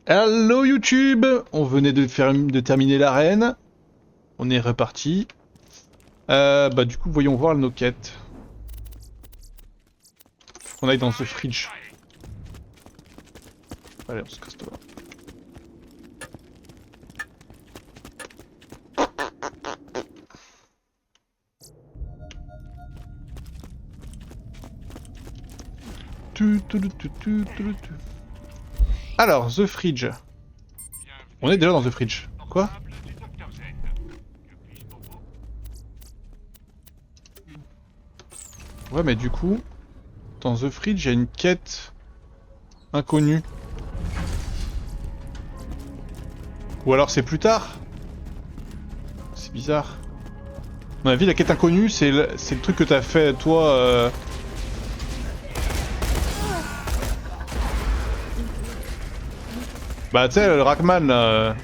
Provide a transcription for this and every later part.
Hello YouTube. On venait de terminer l'arène. On est reparti. Bah du coup, voyons voir nos quêtes. Faut qu'on aille dans ce fridge. Allez, on se casse là. Alors, The Fridge. On est déjà dans The Fridge. Quoi? Ouais, mais du coup, dans The Fridge, il y a une quête inconnue. Ou alors c'est plus tard? C'est bizarre. À mon avis, la quête inconnue, c'est le truc que t'as fait, toi... Bah, tu sais, le Rackman, là...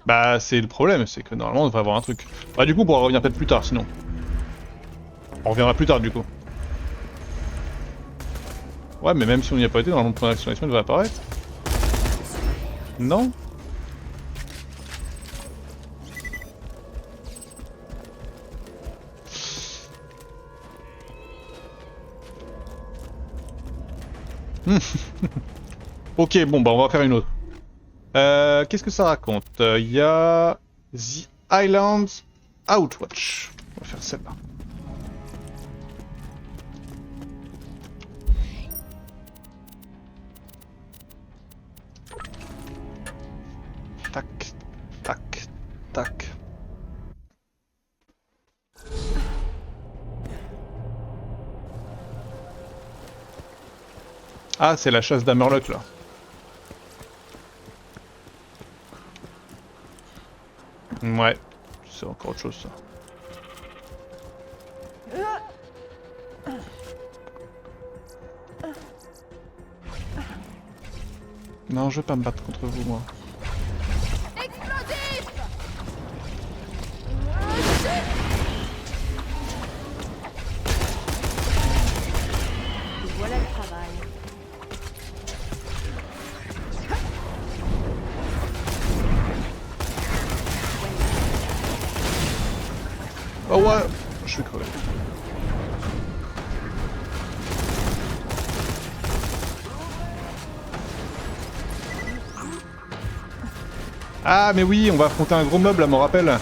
Bah, c'est le problème, c'est que normalement, on devrait avoir un truc. Bah, du coup, on pourra revenir peut-être plus tard, sinon. On reviendra plus tard, du coup. Ouais, mais même si on n'y a pas été, normalement, le point d'action, il devrait apparaître. Non? Ok, bon, bah, on va faire une autre. Qu'est-ce que ça raconte? Il y a... The Islands Outwatch. On va faire celle-là. Tac, tac, tac. Ah, c'est la chasse d'Hammerlock, là. Ouais, c'est encore autre chose, ça. Non, je veux pas me battre contre vous, moi. Voilà le travail. Oh ouais, je suis crevé. Ah mais oui, on va affronter un gros meuble, à m'en rappelle.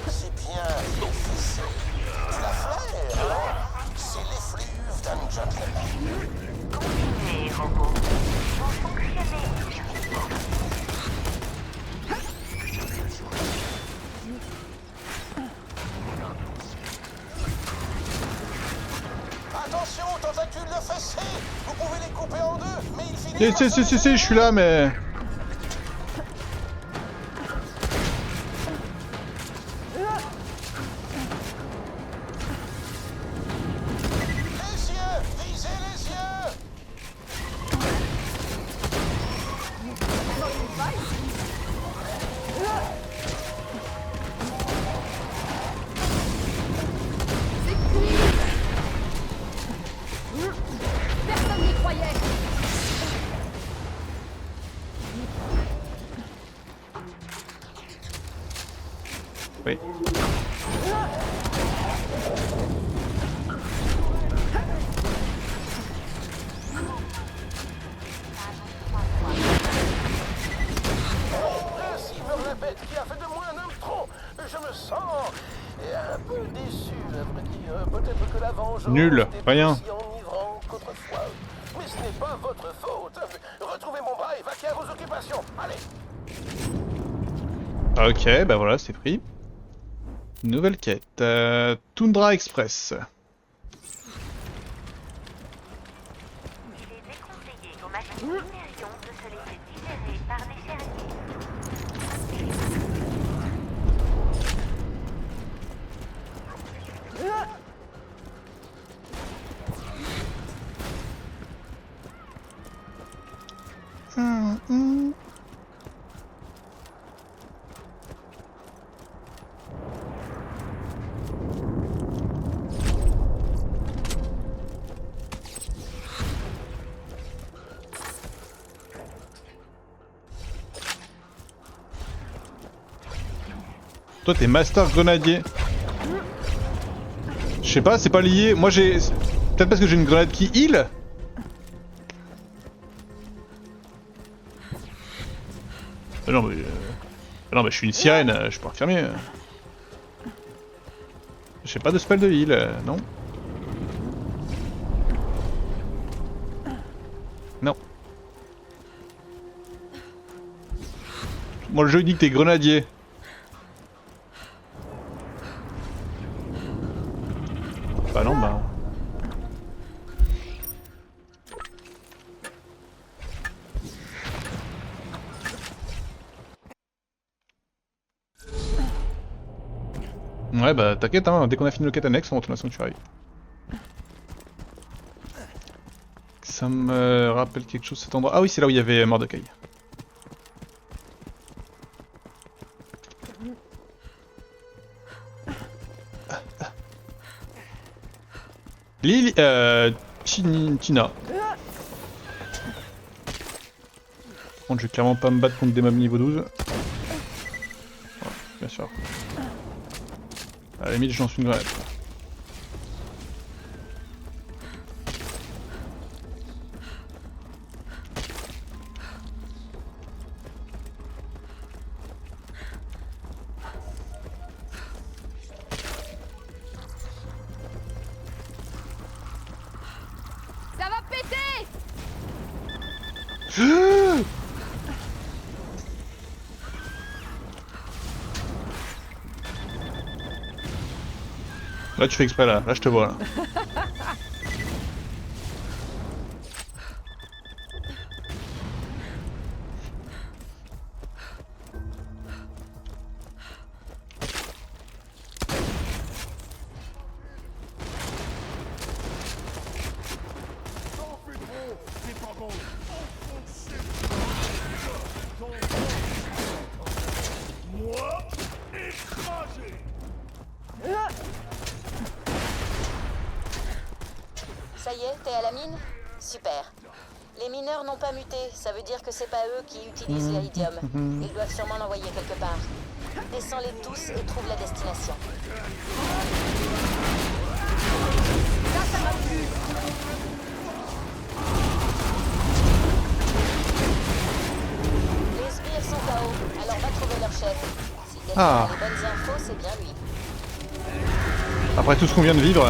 C'est bien, officier. Tu l'as fait, hein? C'est l'effluve d'un gentleman. Continuez, robots. Vous fonctionnez bien. Attention, tentacules de fessée. Vous pouvez les couper en deux, mais il finit... Si, je suis là, mais... Les yeux! Visez les yeux! Personne n'y croyait. Oui. Ainsi meurt la bête qui a fait de moi un homme trop. Je me sens un peu déçu, à vrai dire. Peut-être que la vengeance Nul, n'est rien. pas si enivrant qu'autrefois. Mais ce n'est pas votre faute. Retrouvez mon bras et vaquez à vos occupations. Allez. Ok, bah voilà, c'est pris. Nouvelle quête. Tundra Express. essayons de se laisser digérer par des charniers. Toi t'es master grenadier. Je sais pas, c'est pas lié. Moi j'ai... Peut-être parce que j'ai une grenade qui heal. Non mais... Non mais je suis une sirène, je suis pas infirmier. J'ai pas de spell de heal, non. Non. Moi le jeu dit que t'es grenadier. Bah non, bah... Ouais bah t'inquiète hein, dès qu'on a fini le quête annexe, on retourne à Sanctuary. Ça me rappelle quelque chose cet endroit. Ah oui c'est là où il y avait Mordecai. Lily... Tina. Par contre je vais clairement pas me battre contre des mobs niveau 12. Ouais, bien sûr. À la limite je lance une grenade. Ça va péter! Là tu fais exprès là je te vois là. Ça y est, t'es à la mine? Super. Les mineurs n'ont pas muté, ça veut dire que c'est pas eux qui utilisent l'iridium. Ils doivent sûrement l'envoyer quelque part. Descends-les tous et trouve la destination. Les sbires sont KO, alors va trouver leur chef. Si quelqu'un a les bonnes infos, c'est bien lui. Après tout ce qu'on vient de vivre.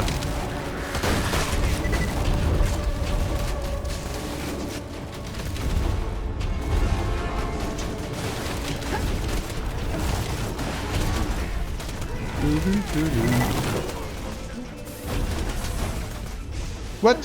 What?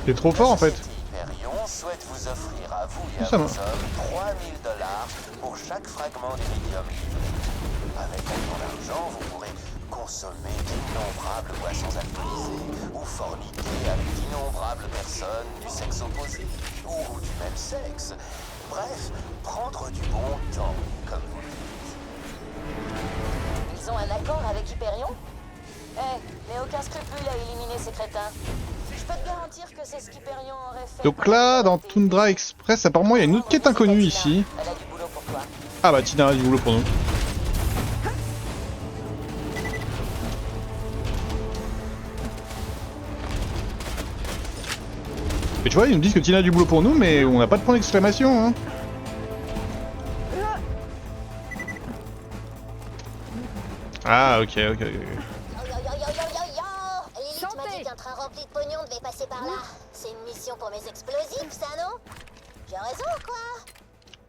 T'es trop fort en fait. Hyperion souhaite vous offrir à vous et à Ça va. vos hommes 3000 $ pour chaque fragment d'iridium livré. Avec autant d'argent, vous pourrez consommer d'innombrables boissons alcoolisées ou forniquer avec d'innombrables personnes du sexe opposé ou du même sexe. Bref, prendre du bon temps, comme vous le dites. Ils ont un accord avec Hyperion? Mais aucun scrupule à éliminer ces crétins. Je peux te garantir que c'est ce qu'Hyperion aurait fait. Donc là, dans Tundra Express, apparemment il y a une autre quête inconnue ici. Elle a du boulot pour toi. Ah bah Tina a du boulot pour nous. Mais tu vois, ils nous disent que Tina a du boulot pour nous, mais on n'a pas de point d'exclamation, hein. Ah, ok. Yo yo yo yo yo yo yo! Lilith m'a Santé. dit qu'un train rempli de pognon devait passer par là. C'est une mission pour mes explosifs, ça, non? J'ai raison, quoi?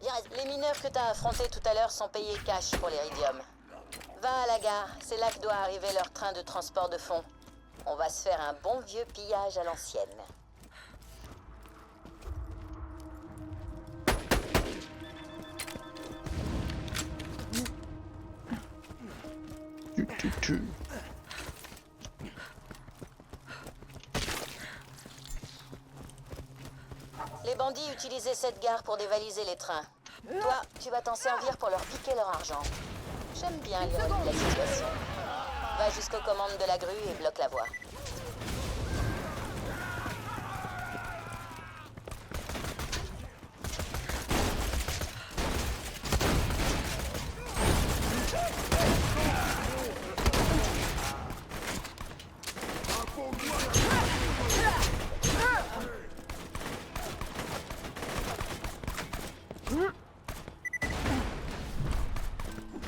J'ai raison. Les mineurs que t'as affrontés tout à l'heure sont payés cash pour l'Iridium. Va à la gare, c'est là que doit arriver leur train de transport de fonds. On va se faire un bon vieux pillage à l'ancienne. Tu. Les bandits utilisaient cette gare pour dévaliser les trains. Toi, tu vas t'en servir pour leur piquer leur argent. J'aime bien l'ironie de la situation. Va jusqu'aux commandes de la grue et bloque la voie.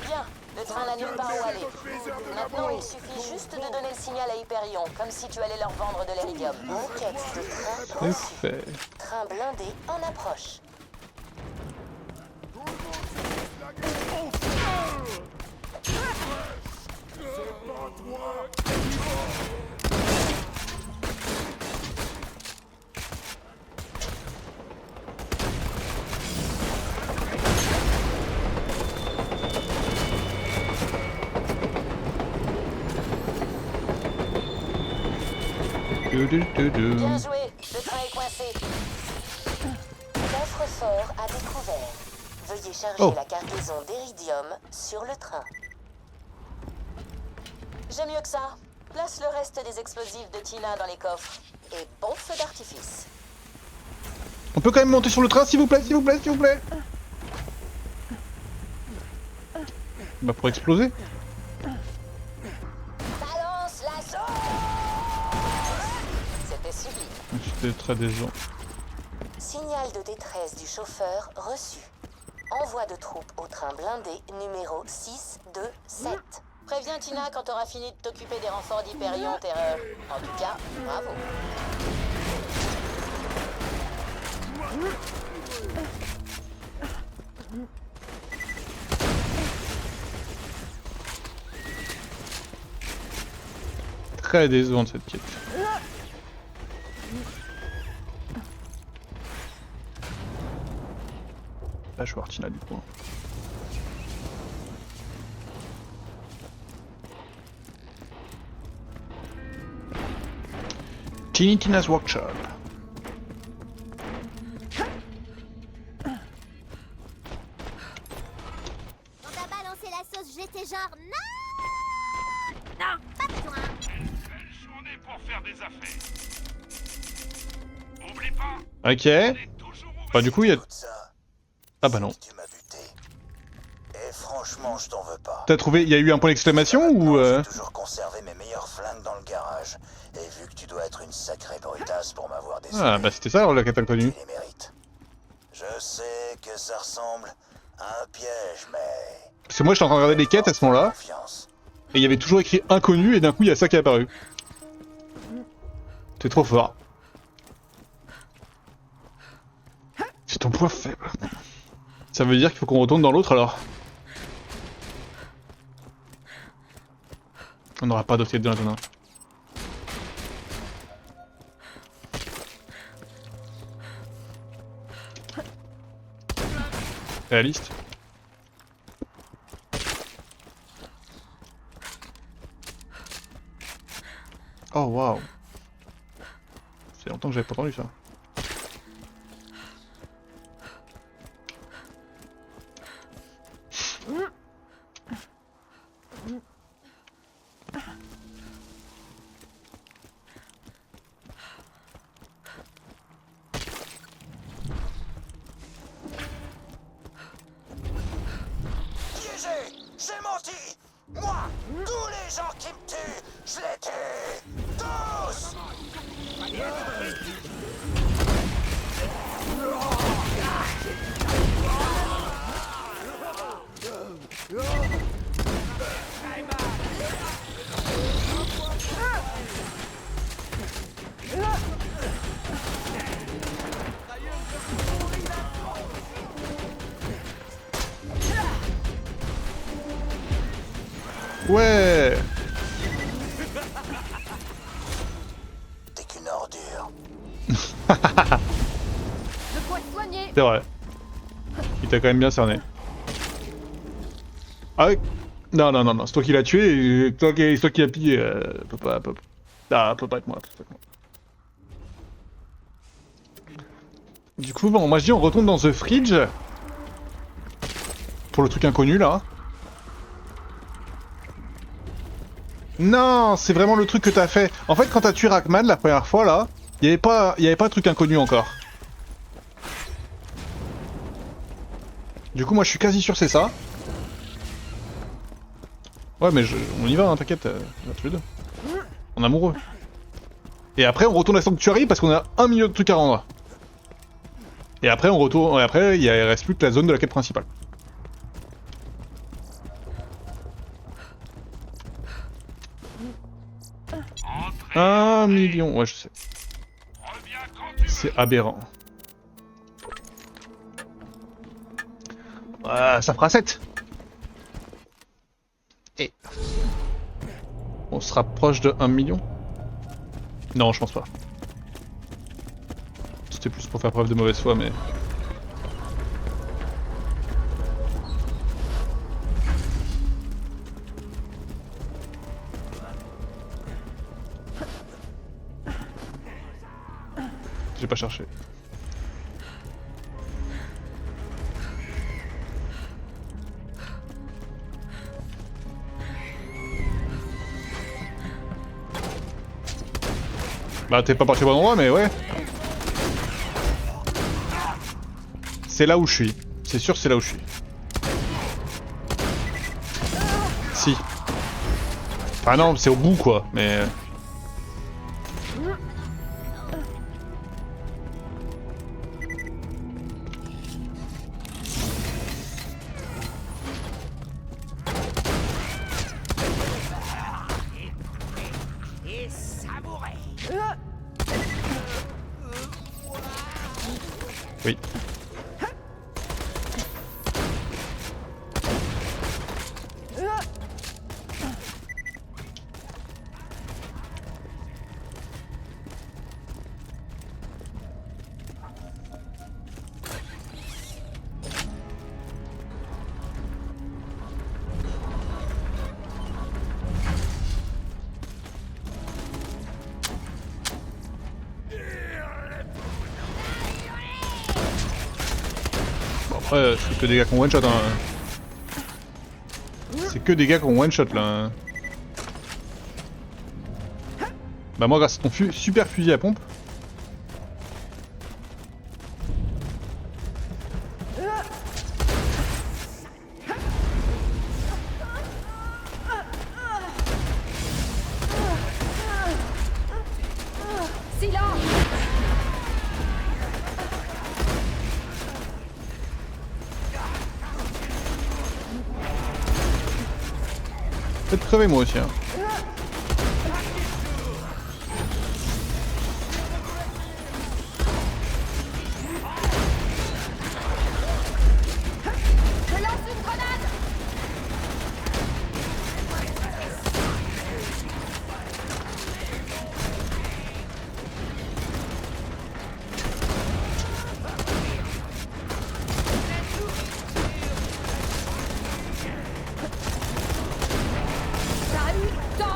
Bien, le train n'a nulle part où aller. Maintenant, il suffit juste de donner le signal à Hyperion, comme si tu allais leur vendre de l'Iridium. Enquête de train C'est reçue. fait. Train blindé en approche. Bien joué, le train est coincé. Coffre-fort à découvert. Veuillez charger Oh. la cargaison d'Iridium sur le train. J'ai mieux que ça. Place le reste des explosifs de Tina dans les coffres. Et bon feu d'artifice. On peut quand même monter sur le train, s'il vous plaît, s'il vous plaît, s'il vous plaît. Bah pour exploser. Balance la sauce. C'était sublime. J'étais très décevant. Signal de détresse du chauffeur reçu. Envoi de troupes au train blindé numéro 627. Préviens Tina quand t'auras fini de t'occuper des renforts d'Hyperion, Terreur. En tout cas, bravo. Très décevante cette quête. Là je vais voir Tina du coup. Tina's Workshop. Quand t'as balancé la sauce, j'étais genre non. Non, pas besoin. Belle journée pour faire des affaires. Oublie pas, Ok. on est toujours ouvert. Bah du coup il y a... Tout ça, Ah bah non. tu m'as buté. Et franchement, je t'en veux pas. T'as trouvé... Il y a eu un point d'exclamation ou... J'ai toujours conservé mes meilleurs flingues dans le garage. Et vu que tu dois être une sacrée brutasse pour m'avoir déçu, Ah bah c'était ça alors la quête tu inconnue. les mérites. Je sais que ça ressemble à un piège, mais... Parce que moi j'étais en train de regarder les quêtes à ce moment-là. Confiance. Et il y avait toujours écrit inconnu et d'un coup il y a ça qui est apparu. T'es trop fort. C'est ton point faible. Ça veut dire qu'il faut qu'on retourne dans l'autre alors. On n'aura pas d'autre quête de maintenant. Réaliste. Oh waouh. C'est longtemps que j'avais pas entendu ça. Piégé! J'ai menti! Moi! Tous les gens qui me tuent! Je les tue! Tous! Ouais. T'es qu'une ordure. De quoi te soigner. C'est vrai. Il t'a quand même bien cerné. Ah ouais. Non, non, non, non, c'est toi qui l'as tué, et c'est toi qui l'as pillé. Peut pas être moi. Peut pas être moi. Du coup, bon, moi je dis on retourne dans The Fridge. Pour le truc inconnu là. Non, c'est vraiment le truc que t'as fait. En fait, quand t'as tué Rackman la première fois là, il y avait pas de truc inconnu encore. Du coup, moi je suis quasi sûr c'est ça. Ouais, mais on y va, hein, t'inquiète, on va tous les deux. On est amoureux. Et après, on retourne à Sanctuary parce qu'on a 1 million de trucs à rendre. Et après, on retourne. Et après, il reste plus que la zone de la quête principale. Entrez, 1 million, ouais, je sais. reviens quand tu veux. C'est aberrant. Ça fera 7. Et... on se rapproche de 1 million. Non, je pense pas. C'était plus pour faire preuve de mauvaise foi, mais... j'ai pas cherché. Bah t'es pas parti au bon endroit, mais ouais. C'est là où je suis. C'est sûr, c'est là où je suis. Si. Ah non, c'est au bout quoi, mais... oui. Après, c'est que des gars qui ont one shot hein. C'est que des gars qui ont one shot là. Bah moi grâce à ton super fusil à pompe. Silence. Peut-être crever moi aussi hein. Je lance une grenade. T'as eu tort.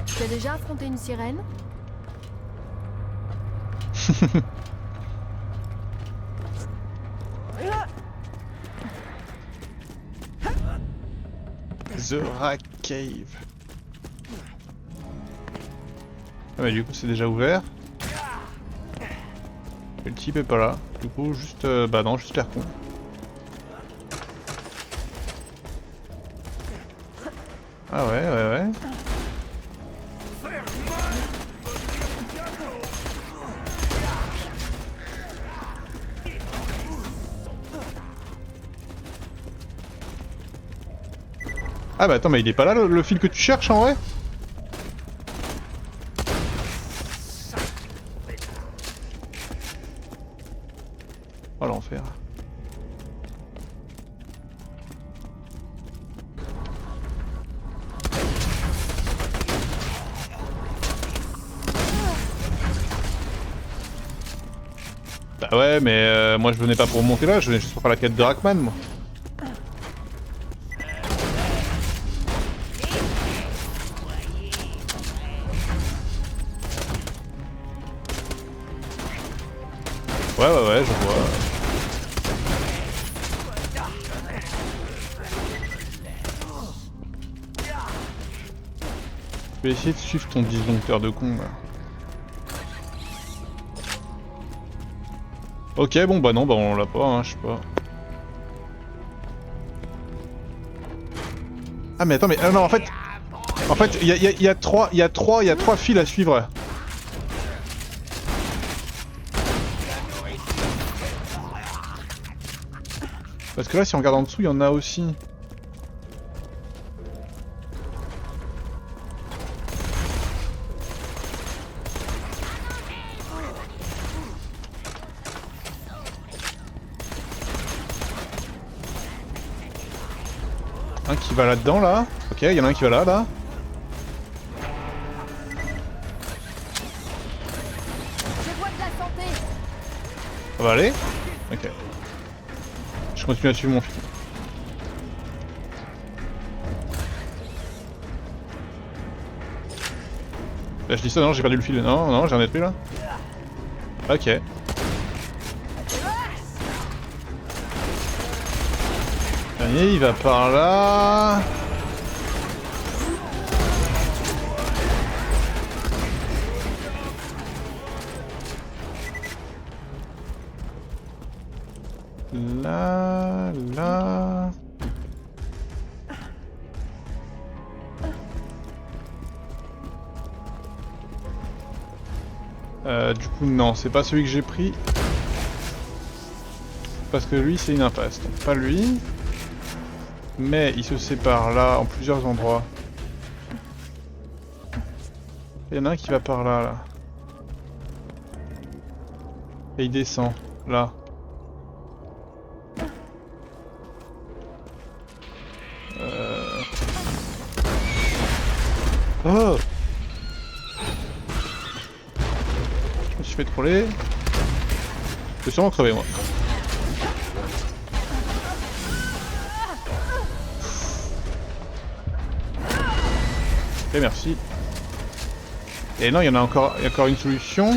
Tu as déjà affronté une sirène? The Rack Cave. Ah mais du coup c'est déjà ouvert. Et le type est pas là. Du coup juste... bah non, juste l'air con. Ah ouais. Ah bah attends, mais il est pas là le fil que tu cherches en vrai? Oh l'enfer. Bah ouais, mais moi je venais pas pour monter là, je venais juste pour faire la quête de Rackman moi. Ouais, je vois. Je vais essayer de suivre ton disjoncteur de con là. Ok, bon bah non, bah on l'a pas, hein, je sais pas. Ah mais attends, mais non, en fait, il y a trois fils à suivre. Parce que là, si on regarde en dessous, il y en a aussi. Un qui va là-dedans, là. Ok, il y en a un qui va là. Je vois de la santé. Ça va aller? Ok. Je continue à suivre mon fil. Là je dis ça, non, j'ai perdu le fil. Non, j'ai un détruit là. Ok. Dernier, il va par là. Là. Du coup non, c'est pas celui que j'ai pris. Parce que lui c'est une impasse, donc pas lui. Mais il se sépare là en plusieurs endroits. Il y en a un qui va par là. Et il descend, là. Oh! Je me suis fait troller. Je vais sûrement crever moi. Ok, merci. Et non, il y en a encore, une solution.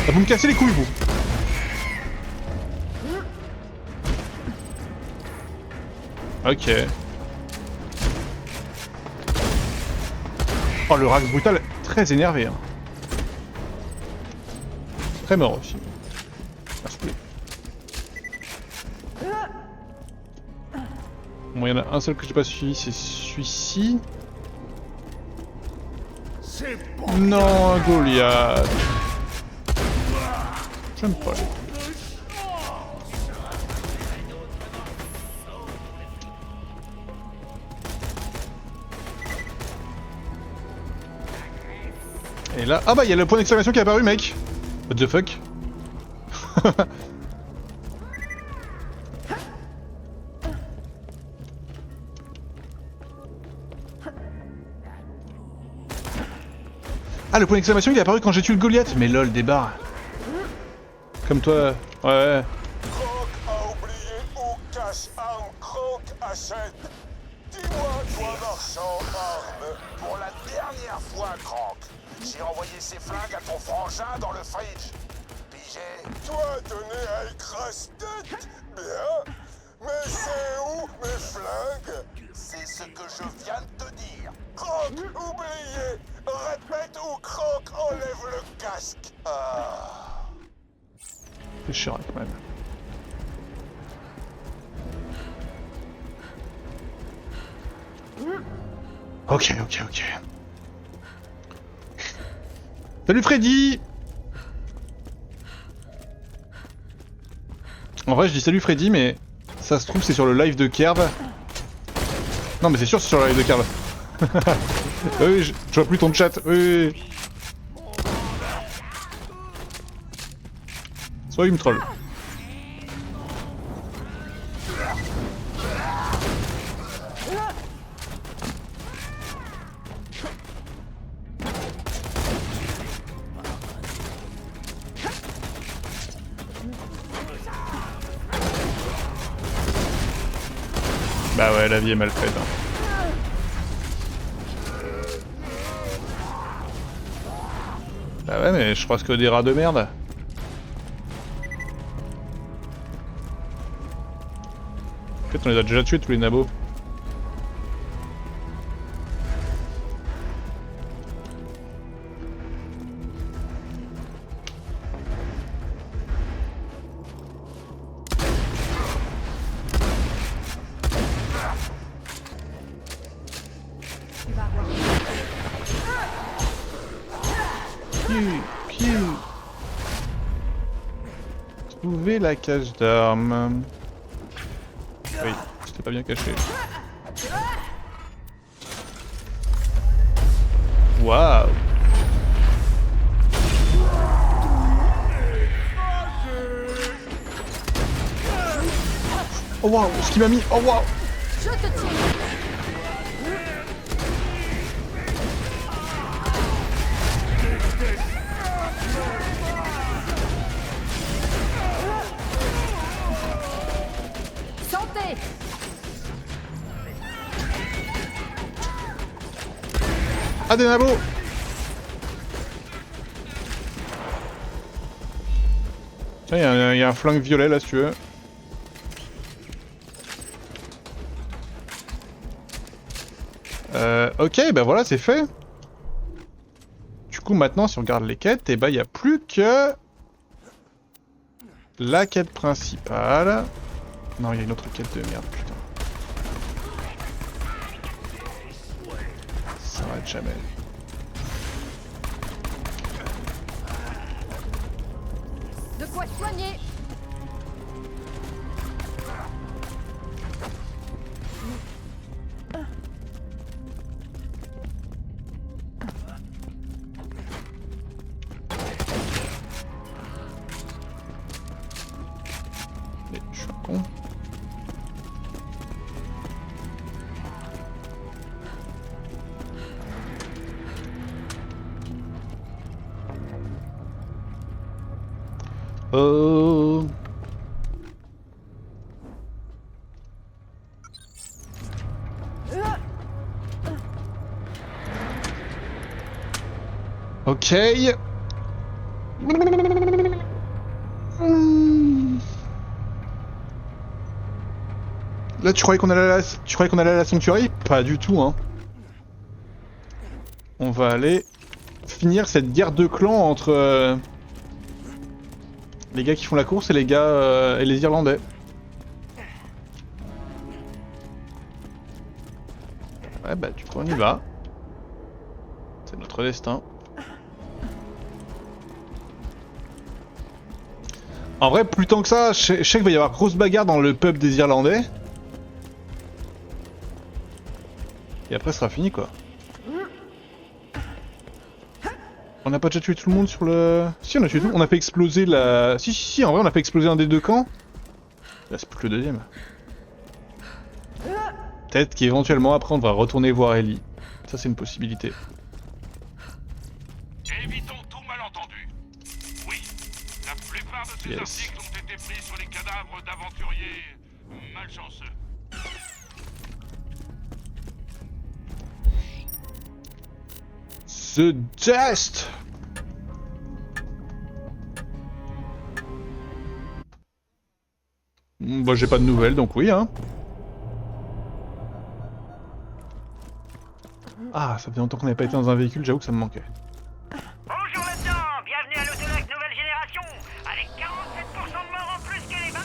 Ah, vous me cassez les couilles, vous! Ok. Oh, le rack brutal, très énervé. Hein. Très mort aussi. Ah, s'il vous plaît. Bon, il y en a un seul que j'ai pas suivi, c'est celui-ci. Non, un Goliath. J'aime pas les... Et là... Ah bah il y a le point d'exclamation qui est apparu mec. What the fuck. Ah le point d'exclamation il est apparu quand j'ai tué le Goliath. Mais lol, débarre. Comme toi... Ouais. Croc a oublié où cache-arme Croc achète. Dis-moi, toi marchand arme, pour la dernière fois, Croc. J'ai envoyé ces flingues à ton frangin dans le fridge. Pigé. Toi donné à écrase-tête. Bien. Mais c'est où mes flingues? c'est ce que je viens de te dire. Croc, oublié. Répète ou Croc enlève le casque. Ah. C'est chiant quand même. Ok. Salut Freddy! En vrai je dis salut Freddy mais ça se trouve c'est sur le live de Kerb. Non mais c'est sûr c'est sur le live de Kerb. Oui, je vois plus ton chat. Oui. Soit il me troll. Bah ouais, la vie est mal faite. Hein. Bah ouais, mais je crois que des rats de merde. En fait, on les a déjà tués tous les nabos. Trouver la cage d'armes. Oui, c'était pas bien caché. Waouh! Oh waouh! Ce qu'il m'a mis! Oh waouh! Je te tire. Santé. Ah des nabos! Tiens, y a un flingue violet là si tu veux. Ok, bah voilà, c'est fait. Du coup, maintenant, si on regarde les quêtes, et bah y a plus que la quête principale. Non, il y a une autre quête de merde, putain. Ça s'arrête jamais. De quoi te soigner. Mais je suis un con. Oh. Ok. Là, tu croyais qu'on allait à la sanctuarie? Pas du tout, hein. On va aller finir cette guerre de clans entre les gars qui font la course et les gars et les Irlandais. Ouais, bah du coup on y va. C'est notre destin. En vrai, plus tant que ça, je sais qu'il va y avoir grosse bagarre dans le pub des Irlandais. Et après, ce sera fini, quoi. On n'a pas déjà tué tout le monde sur le... Si, on a tué tout. On a fait exploser la... Si, en vrai, on a fait exploser un des deux camps. Là, c'est plus que le deuxième. Peut-être qu'éventuellement, après, on devra retourner voir Ellie. Ça, c'est une possibilité. Évitons tout malentendu. Oui, la plupart de ces articles ont été pris sur les cadavres d'aventuriers malchanceux. The Dust. Bah j'ai pas de nouvelles donc oui hein. Ah, ça fait longtemps qu'on n'avait pas été dans un véhicule, j'avoue que ça me manquait. Bonjour là-dedans, bienvenue à l'Autolac nouvelle génération, avec 47% de morts en plus que les 26%.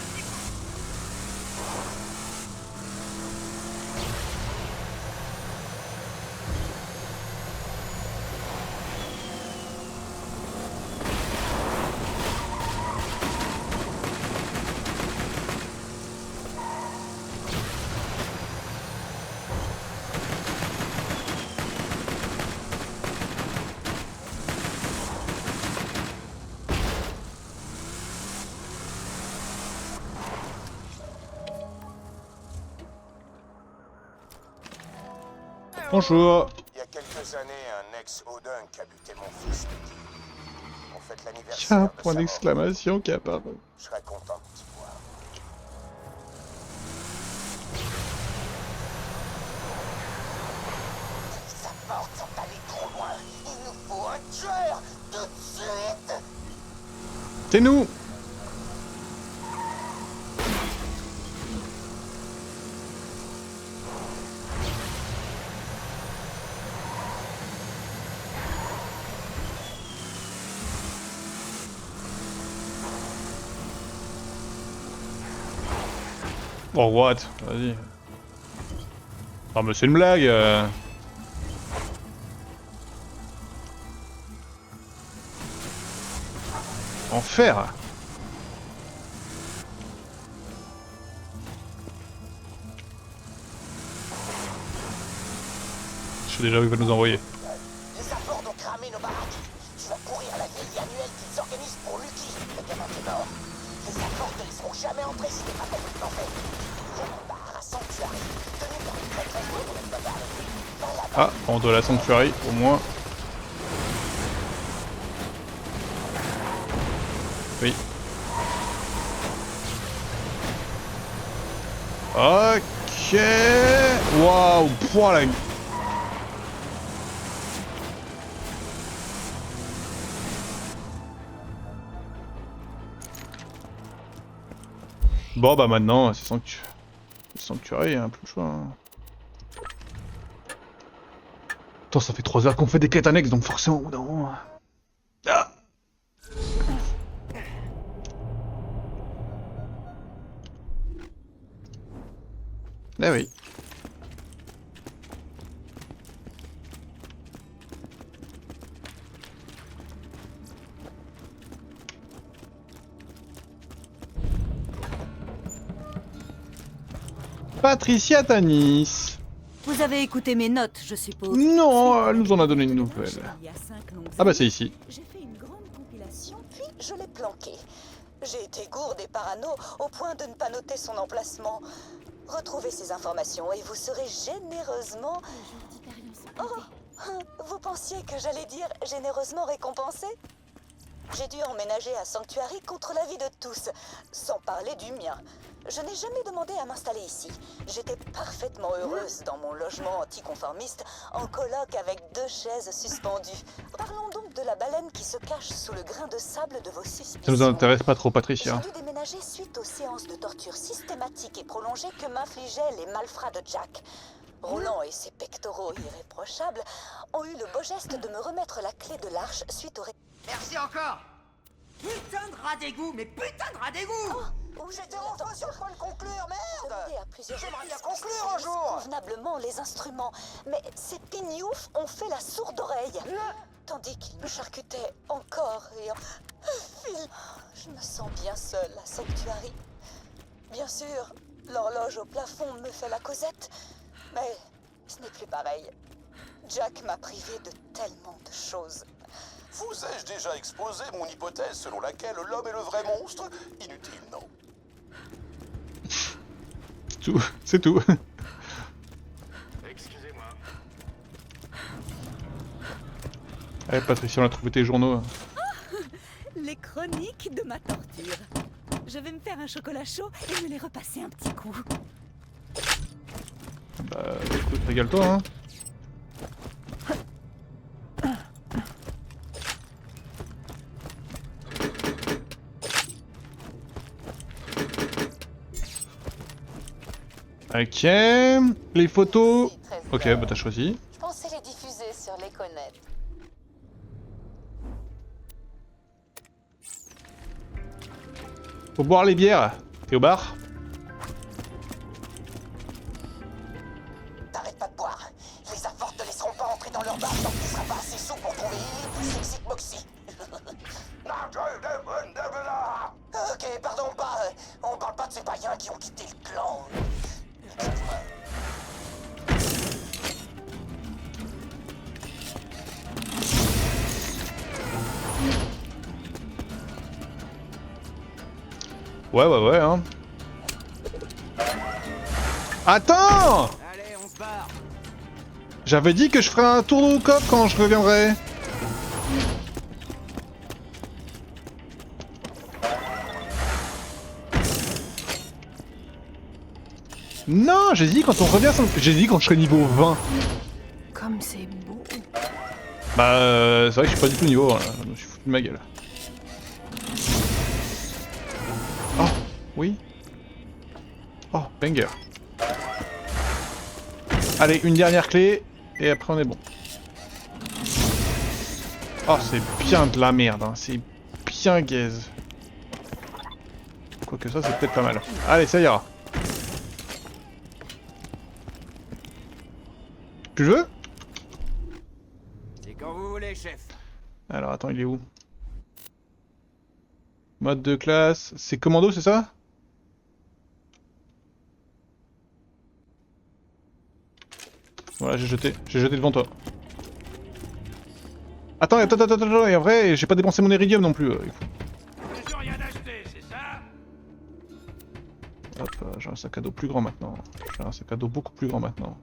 Bonjour. Il y a quelques années, un ex-Odunk a buté mon fils. On fête Tiens, l'anniversaire de point sa mort. d'exclamation qui apparaît. Je serais content de t'y voir. Sa porte sont allés trop loin. Il nous faut un tueur tout de suite. C'est nous. Oh what? Vas-y. Oh mais c'est une blague. Enfer. Je sais déjà où il va nous envoyer. Les apports ont cramé nos baraques. Tu vas pourrir la veille annuelle qu'ils organisent pour Lucky. Le gamin est mort. Les apports ne laisseront jamais entrer si t'es pas complètement fait. Il y a un bar à Sanctuary, tenu par une traîtresse de mon global. Va là-bas. Ah, on doit la sanctuary, au moins. Oui. Ok. Waouh, pouah la... Bon bah maintenant, c'est sanctuary, hein, plus le choix. Hein. Attends, ça fait 3 heures qu'on fait des quêtes annexes, donc forcément, non. Ah. Eh oui. Patricia Tanis. Vous avez écouté mes notes, je suppose. Non, elle nous en a donné une nouvelle. Il y a 5 longues Ah bah années, c'est ici. J'ai fait une grande compilation, puis je l'ai planqué. J'ai été gourde et parano au point de ne pas noter son emplacement. Retrouvez ces informations et vous serez généreusement... Oh, vous pensiez que j'allais dire généreusement récompensé? J'ai dû emménager à Sanctuary contre l'avis de tous, sans parler du mien. Je n'ai jamais demandé à m'installer ici. J'étais parfaitement heureuse dans mon logement anticonformiste, en coloc avec 2 chaises suspendues. Parlons donc de la baleine qui se cache sous le grain de sable de vos suspicions. Ça nous intéresse pas trop, Patricia. J'ai dû déménager suite aux séances de torture systématiques et prolongées que m'infligeaient les malfrats de Jack. Roland et ses pectoraux irréprochables ont eu le beau geste de me remettre la clé de l'arche suite au... Merci encore. Putain de rat d'égout, mais putain de rat d'égout. J'étais enfin sur le point de conclure, merde. À plusieurs J'aimerais bien reprises conclure un jour. convenablement les instruments, mais ces pignoufs ont fait la sourde oreille. Tandis qu'ils me charcutaient encore et en fil. Je me sens bien seule à Sanctuary. Bien sûr, l'horloge au plafond me fait la causette, mais ce n'est plus pareil. Jack m'a privé de tellement de choses. Vous ai-je déjà exposé mon hypothèse selon laquelle l'homme est le vrai monstre? Inutile, non? Tout, c'est tout. Excusez-moi. Allez, Patricia, on a trouvé tes journaux. Les chroniques de ma torture. Je vais me faire un chocolat chaud et me les repasser un petit coup. Bah, écoute, régale-toi, hein. Ok, les photos. C'est très Ok, bah t'as choisi. Je pensais les diffuser sur l'Econet. Faut boire les bières. T'es au bar? T'arrêtes pas de boire. Les afforts te laisseront pas entrer dans leur bar tant que tu seras pas assez sous pour trouver Lily plus sexy que Moxie. Ok, pardon, on parle pas de ces païens qui ont quitté le clan. Ouais, hein. Attends! Allez, on se barre. J'avais dit que je ferais un tour de coq quand je reviendrai. Non, j'ai dit quand on revient sur le... J'ai dit quand je serai niveau 20. Comme c'est beau. Bah, c'est vrai que je suis pas du tout niveau 1, là. Je me suis foutu de ma gueule. Oh, oui. Oh, banger. Allez, une dernière clé, et après on est bon. Oh, c'est bien de la merde, hein. C'est bien gaze. Quoique ça, c'est peut-être pas mal. Allez, ça ira. Tu veux? C'est quand vous voulez, chef. Alors, attends, il est où? Mode de classe... C'est commando, c'est ça? Voilà, j'ai jeté devant toi. Attends, et en vrai, j'ai pas dépensé mon iridium non plus. J'ai rien acheté, c'est ça? Hop, j'ai un sac à dos plus grand maintenant. J'ai un sac à dos beaucoup plus grand maintenant.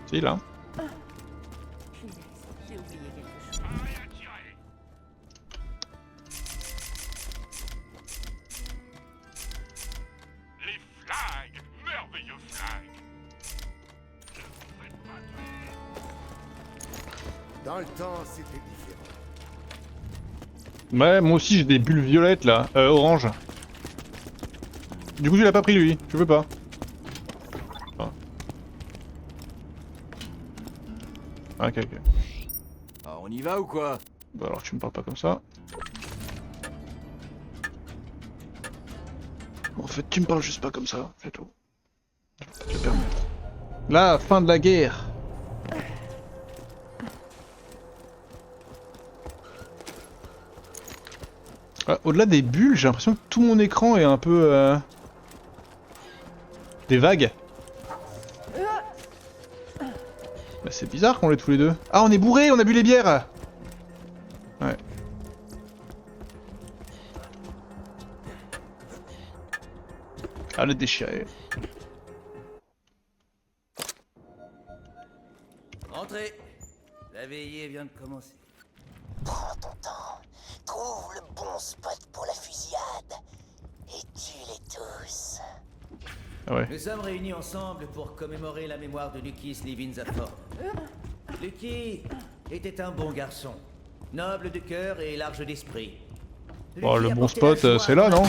Si, là. J'ai oublié quelque chose. Rien tiré. Les flingues, merveilleux flingues. Ne vous faites pas tuer. Dans le temps, c'était différent. Ouais, moi aussi j'ai des bulles violettes là, orange. Du coup, tu l'as pas pris lui, tu veux pas. Ah. Ok. Ah, on y va ou quoi? Bah alors tu me parles pas comme ça. En fait, tu me parles juste pas comme ça, c'est tout. Je peux pas te le permettre. La fin de la guerre. Ah, au-delà des bulles, j'ai l'impression que tout mon écran est un peu... Des vagues. Bah, c'est bizarre qu'on l'ait tous les deux. Ah, on est bourrés, on a bu les bières. Ouais. Allez, déchirer. Entrez. La veillée vient de commencer. Prends ton temps. Trouve le bon spot pour la fusillade. Et tue-les tous. Ah ouais. Nous sommes réunis ensemble pour commémorer la mémoire de Lucky Slivinzafor. Lucky était un bon garçon, noble de cœur et large d'esprit. Bon, le Lucky bon apportait la spot, joie c'est là, à non?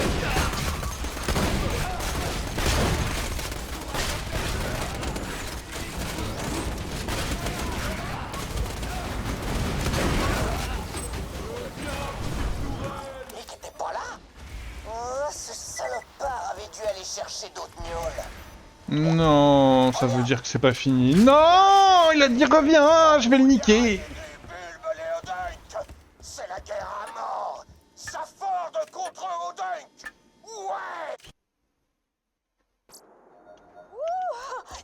Et qui n'était pas là? Oh, ce salopard avait dû aller chercher d'autres gnolls. Non, ça veut dire que c'est pas fini. Non, il a dit reviens, je vais le niquer. C'est la guerre à mort. Safford contre Odink. Ouais.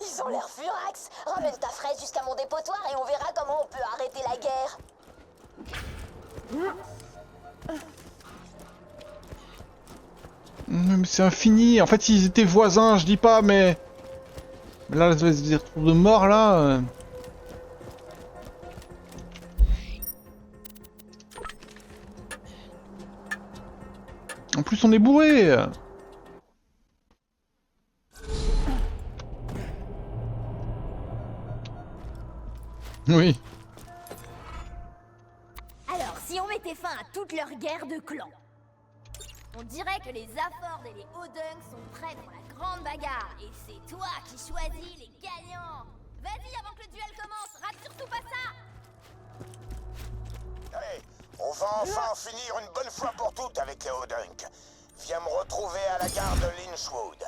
Ils ont l'air furax. Ramène ta fraise jusqu'à mon dépotoir et on verra comment on peut arrêter la guerre. Mais c'est infini. En fait, s'ils étaient voisins, je dis pas, mais là, les retours de mort là. plus on est bourré. Oui. Alors, si on mettait fin à toute leur guerre de clans, on dirait que les Afford et les Odung sont prêts pour la grande bagarre. Et c'est toi qui choisis les gagnants. Vas-y, avant que le duel commence, rate surtout pas ça. Allez, on va enfin en finir une bonne fois pour toutes avec les Odunk. Viens me retrouver à la gare de Lynchwood.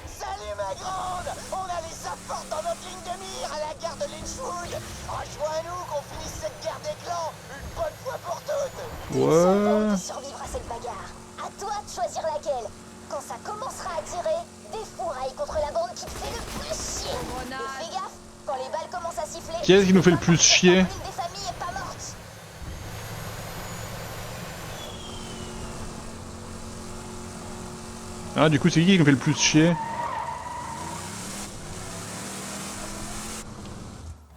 Salut ma grande! On a les Afford dans notre ligne de mire à la gare de Lynchwood. Rejoins-nous qu'on finisse cette guerre des clans une bonne fois pour toutes. Ouais. Qui survivra cette bagarre. À toi de choisir laquelle. Quand ça commencera à tirer, défouraille contre la bande qui te fait le plus chier. Et fais gaffe, quand les balles commencent à siffler... Qui est-ce qui nous fait le plus chier? L'une des familles est pas morte. Ah, du coup, c'est qui nous fait le plus chier?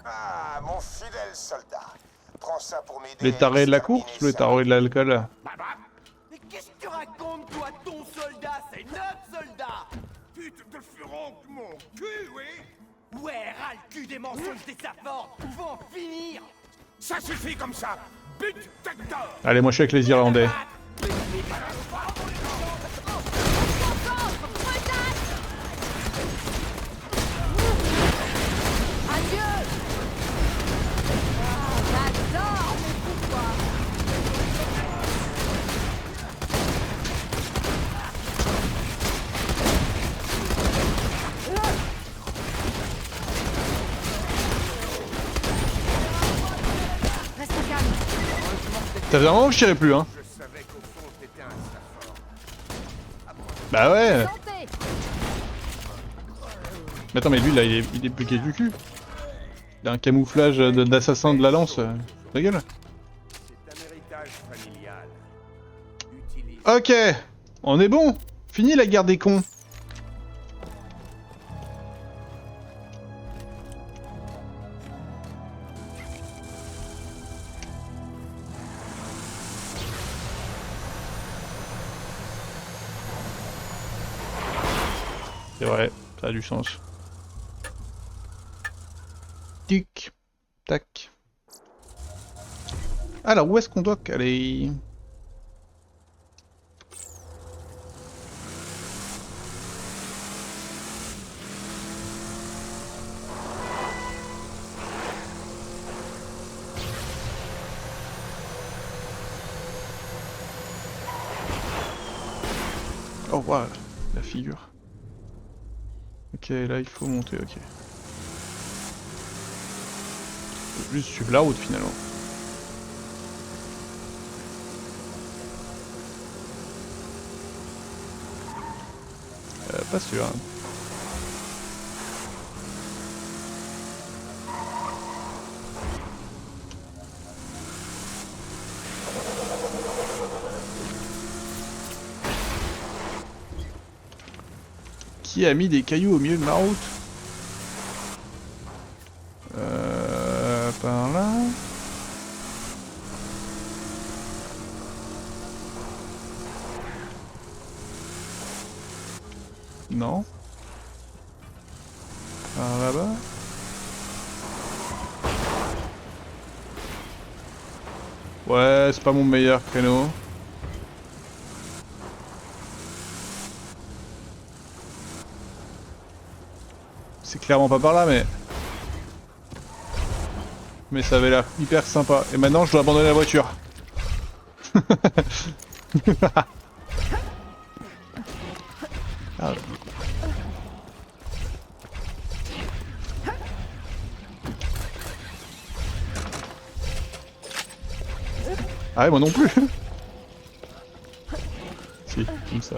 Ah, mon fidèle soldat. Prends ça pour m'aider. Les tarés de la course ou les tarés de l'alcool? Mais qu'est-ce que tu racontes, toi? Ton soldat, c'est notre soldat! Tu te furonques mon cul, oui? Ouais, ras le cul des mensonges des Afford! Faut en finir! Ça suffit comme ça. But Tector. Allez, moi je suis avec les Irlandais. Ça faisait un moment que je tirais plus, hein. Bah ouais. Mais attends, mais lui là, il est bloqué du cul. Il a un camouflage d'assassin de la lance. Ta gueule. Ok, on est bon. Fini la guerre des cons. C'est vrai, ça a du sens. Tic, tac. Alors, où est-ce qu'on doit aller? Oh, wow, la figure. Ok, là il faut monter, ok. Je peux juste suivre la route finalement. Pas sûr. Hein. Qui a mis des cailloux au milieu de ma route? Par là. Non. Par là-bas. Ouais, c'est pas mon meilleur créneau. C'est clairement pas par là, mais ça avait l'air hyper sympa. Et maintenant, je dois abandonner la voiture. Ah. Ah ouais, moi non plus. Si, comme ça.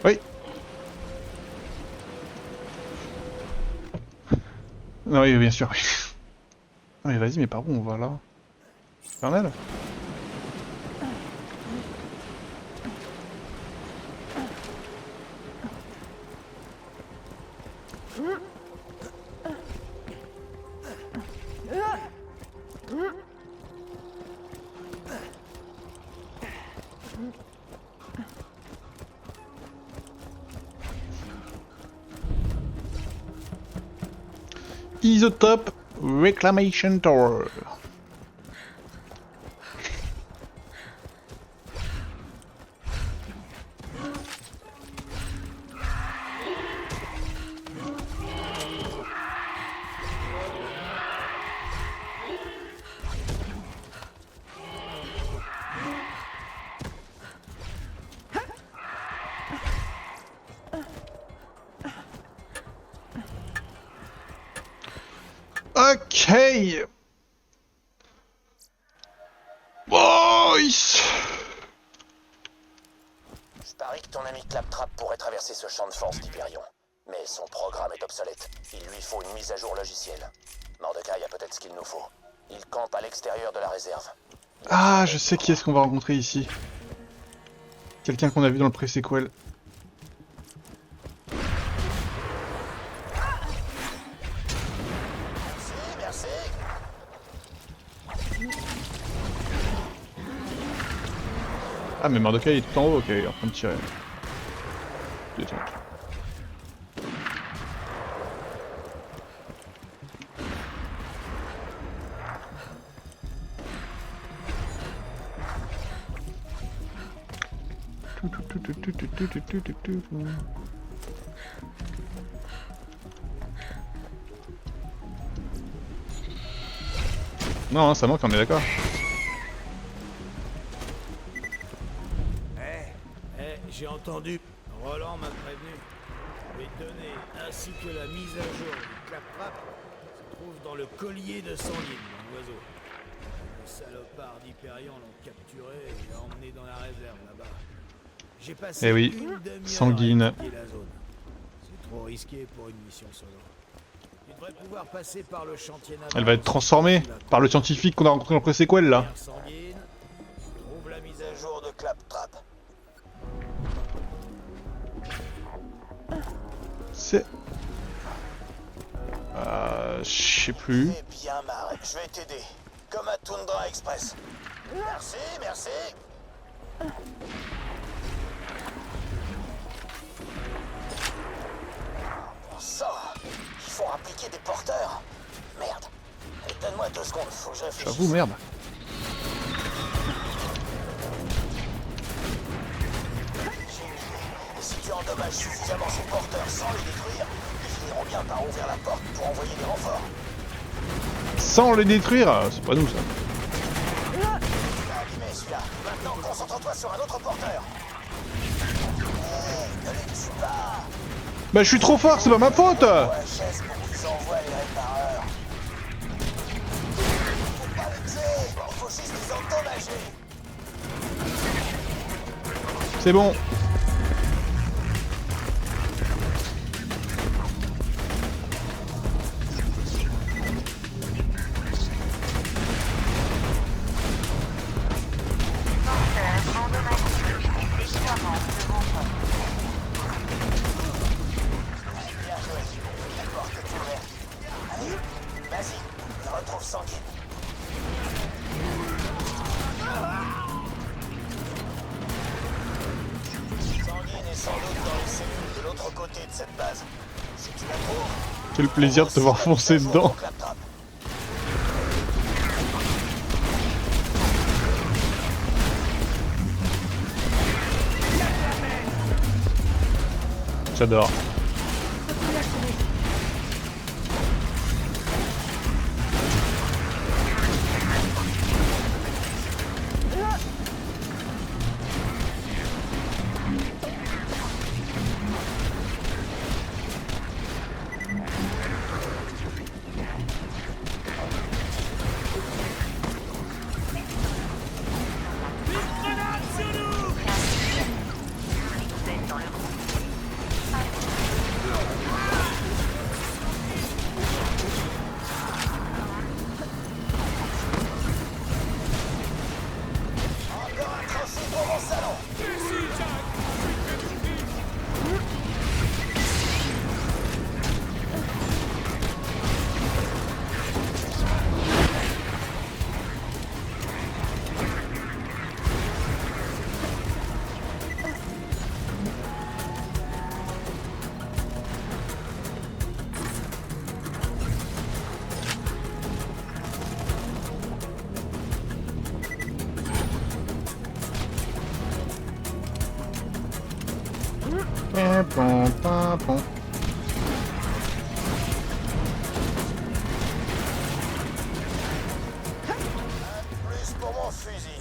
Oui. Non, oui, bien sûr, oui. Non mais vas-y, mais par où on va là? Infernal. Isotope Reclamation Tower. Ok. Boys. Je parie que ton ami Claptrap pourrait traverser ce champ de force d'Hyperion. Mais son programme est obsolète. Il lui faut une mise à jour logicielle. Mordecai a peut-être ce qu'il nous faut. Il campe à l'extérieur de la réserve. Ah, je sais qui est-ce qu'on va rencontrer ici. Quelqu'un qu'on a vu dans le pré-sequel. Merci. Ah, mais Mordecai est tout en haut, ok, il est en train de tirer. Détente. Non, hein, ça manque, on est d'accord. J'ai entendu. Roland m'a prévenu. Les données ainsi que la mise à jour du Claptrap se trouvent dans le collier de Sanguine, mon oiseau. Les salopards d'Hyperion l'ont capturé et emmené dans la réserve là-bas. J'ai passé eh oui, une demi-heure Sanguine. à étudier la zone. C'est trop risqué pour une mission solo. Tu devrais pouvoir passer par le chantier naval. Elle va être transformée par le scientifique qu'on a rencontré dans le pré-sequel là. Sanguine, trouve la mise à jour Jour de Claptrap. C'est... je sais plus. Eh bien, Marek, je vais t'aider. Comme à Tundra Express. Merci, merci. Bon sang, il faut appliquer des porteurs. Merde. Donne-moi 2 secondes, faut que je réfléchisse. J'avoue, merde. J'ai une idée. Et si tu endommages suffisamment ces porteurs sans les détruire, ils finiront bien par ouvrir la porte pour envoyer des renforts. Sans les détruire, c'est pas nous ça. Tu l'as allumé celui-là. Maintenant, concentre-toi sur un autre porteur. Hey, ne les tue pas. Bah je suis trop fort, c'est pas ma faute. OHS pour qu'ils envoient les répareurs. Faut pas les tuer, il faut juste les endommager. C'est bon. Bien joué. La porte est ouverte. Allez, vas-y, retrouve Sanguine. Sanguine est sans doute dans les cellules de l'autre côté de cette base. Si tu la trouves, Quel plaisir de te voir foncer dedans. Claptrap. J'adore. Pimpon, pimpon. Plus pour mon fusil.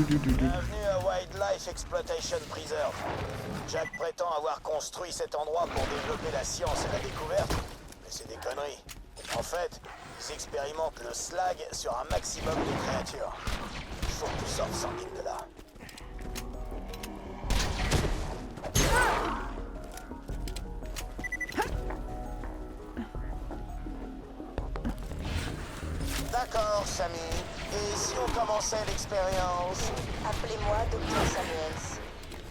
Bienvenue à Wildlife Exploitation Preserve. Jack prétend avoir construit cet endroit pour développer la science et la découverte, mais c'est des conneries. En fait, ils expérimentent le slag sur un maximum de créatures. Il faut que tu sortes sans doute de là. D'accord, Sammy. Et si on commençait l'expérience? Appelez-moi Dr. Samuels.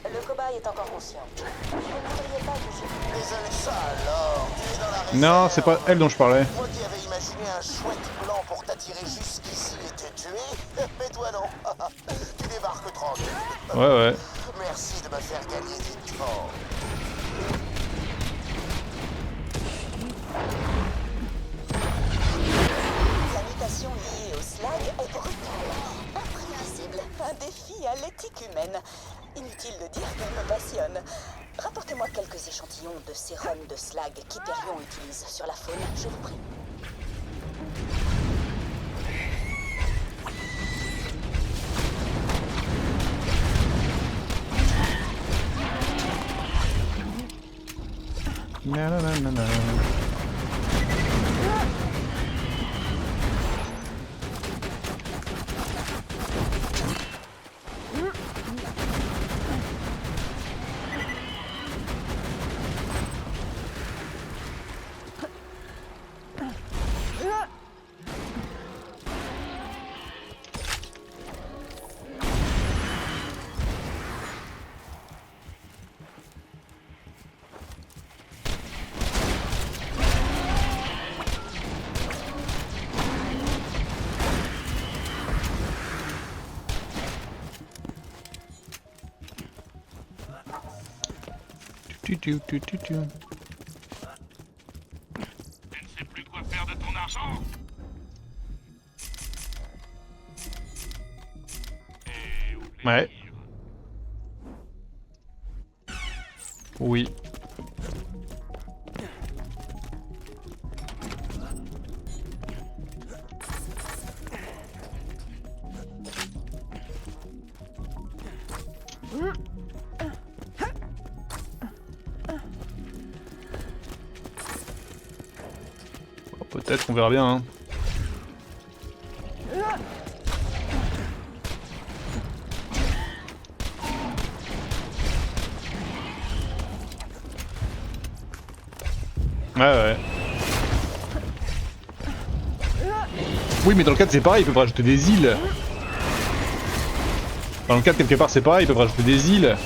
Le cobaye est encore conscient. Vous ne voudriez pas que je... Désolé, ça alors. Tu es dans la réserve. Non, c'est pas elle dont je parlais. Moi qui avais imaginé un chouette plan pour t'attirer jusqu'ici et te tuer, mais toi non. Tu débarques tranquille. Ouais. Merci de me faire gagner du temps. La mutation liée au slag est brutale, imprévisible, un défi à l'éthique humaine. Inutile de dire qu'elle me passionne. Rapportez-moi quelques échantillons de sérum de slag qu'Hyperion utilise sur la faune, je vous prie. Nanana. Tu ne sais plus quoi faire de ton argent? Et au plaisir. Ouais. Oui. Peut-être, on verra bien. Hein. Ouais. Oui, mais dans le 4 c'est pareil, ils peuvent rajouter des îles. Dans le 4 quelque part c'est pareil, ils peuvent rajouter des îles.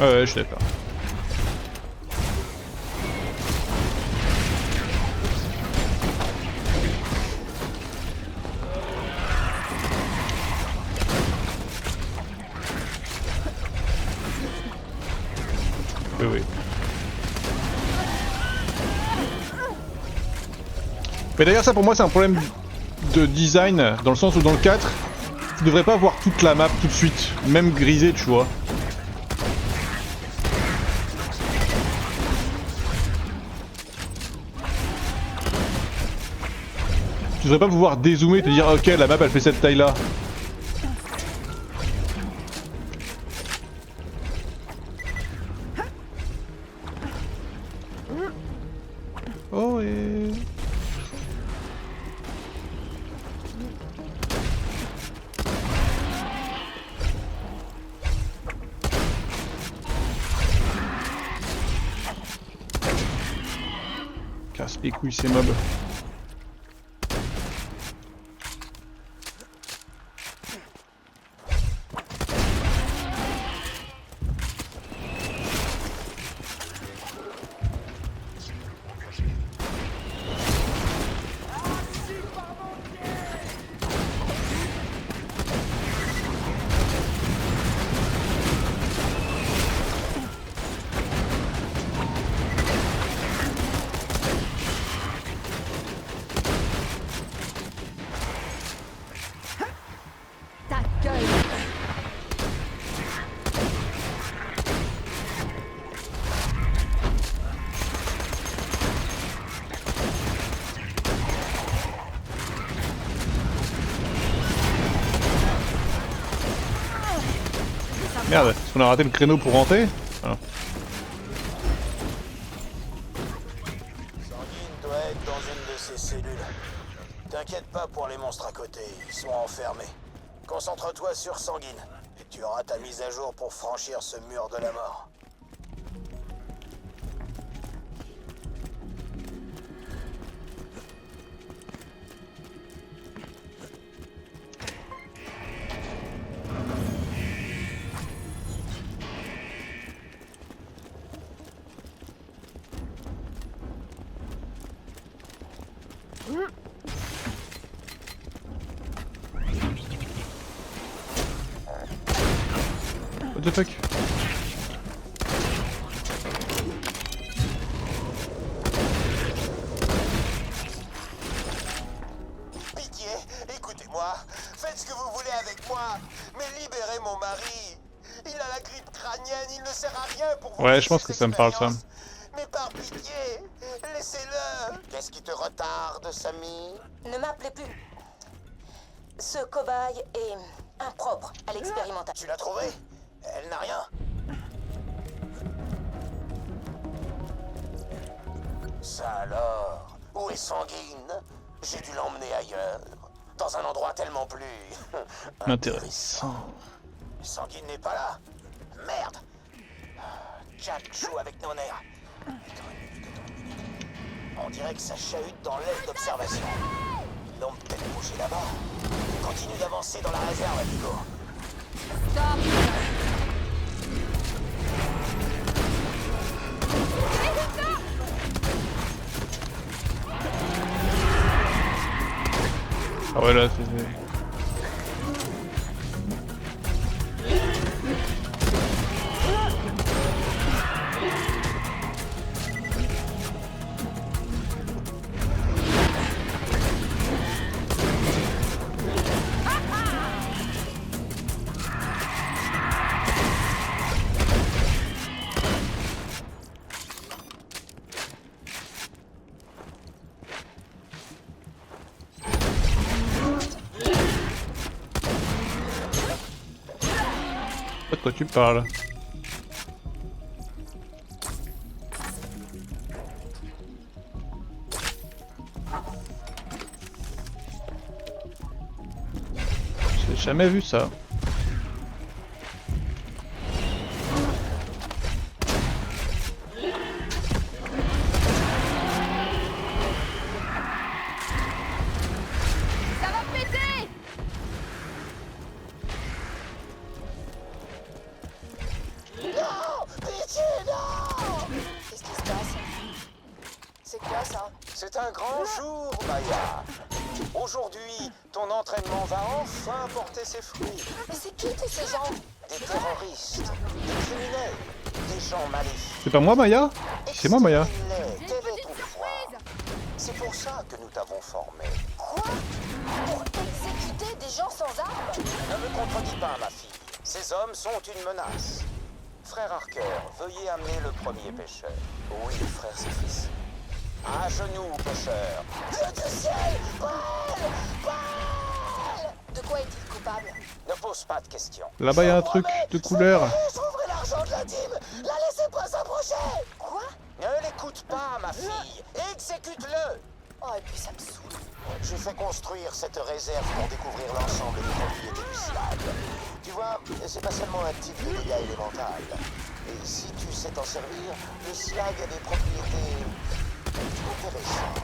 Ouais, je suis d'accord. Oui. Mais d'ailleurs ça pour moi c'est un problème de design, dans le sens où dans le 4, tu devrais pas voir toute la map tout de suite, même grisée tu vois. Tu devrais pas pouvoir dézoomer et te dire ok la map elle fait cette taille là. Casse les couilles ces mobs. Merde, est-ce qu'on a raté le créneau pour rentrer? Ah. Sanguine doit être dans une de ces cellules. T'inquiète pas pour les monstres à côté, ils sont enfermés. Concentre-toi sur Sanguine, et tu auras ta mise à jour pour franchir ce mur de la mort. What the fuck? Pitié, écoutez-moi. Faites ce que vous voulez avec moi, mais libérez mon mari. Il a la grippe crânienne, il ne sert à rien pour vous. Ouais, je pense que ça me parle ça. Mais par pitié, laissez-le. Qu'est-ce qui te retarde, Samy? Ne m'appelez plus. Ce cobaye est impropre à l'expérimentation. Tu l'as trouvée? Elle n'a rien. Ça alors? Où est Sanguine? J'ai dû l'emmener ailleurs. Dans un endroit tellement plus... Intéressant. Sanguine n'est pas là. Merde. Jack joue avec nos nerfs. On dirait que ça chahute dans l'aile d'observation. Ils l'ont peut-être bougé là-bas. Continue d'avancer dans la réserve, amigo. Ah ouais là c'est... De quoi tu parles? J'ai jamais vu ça. Ça va péter! Non! Pitié, non! Qu'est-ce qui se passe? C'est quoi ça? C'est un grand jour, Maya. Aujourd'hui, ton entraînement va enfin porter ses fruits. Mais c'est qui tous ces gens? Des terroristes, des criminels, des gens maléfiques. C'est pas moi Maya? C'est moi Maya. Extermine-les. Quel est ton pouvoir? C'est pour ça que nous t'avons formé. Quoi? Pour exécuter des gens sans armes? Ne me contredis pas, ma fille. Ces hommes sont une menace. Frère Harker, veuillez amener le premier pêcheur. Oui, frère Cephis. À genoux, pêcheur. Dieu du ciel! Paul! Paul! De quoi est-il coupable? Ne pose pas de questions. Là-bas y a un truc de couleur. Je trouverai l'argent de la dîme. La laissez pas s'approcher. Quoi? Ne l'écoute pas, ma fille. Exécute-le. Oh, et puis ça me saoule. j'ai fait construire cette réserve pour découvrir l'ensemble des propriétés du slag. Tu vois, c'est pas seulement un type de dégâts élémental. Et si tu sais t'en servir, le slag a des propriétés intéressantes.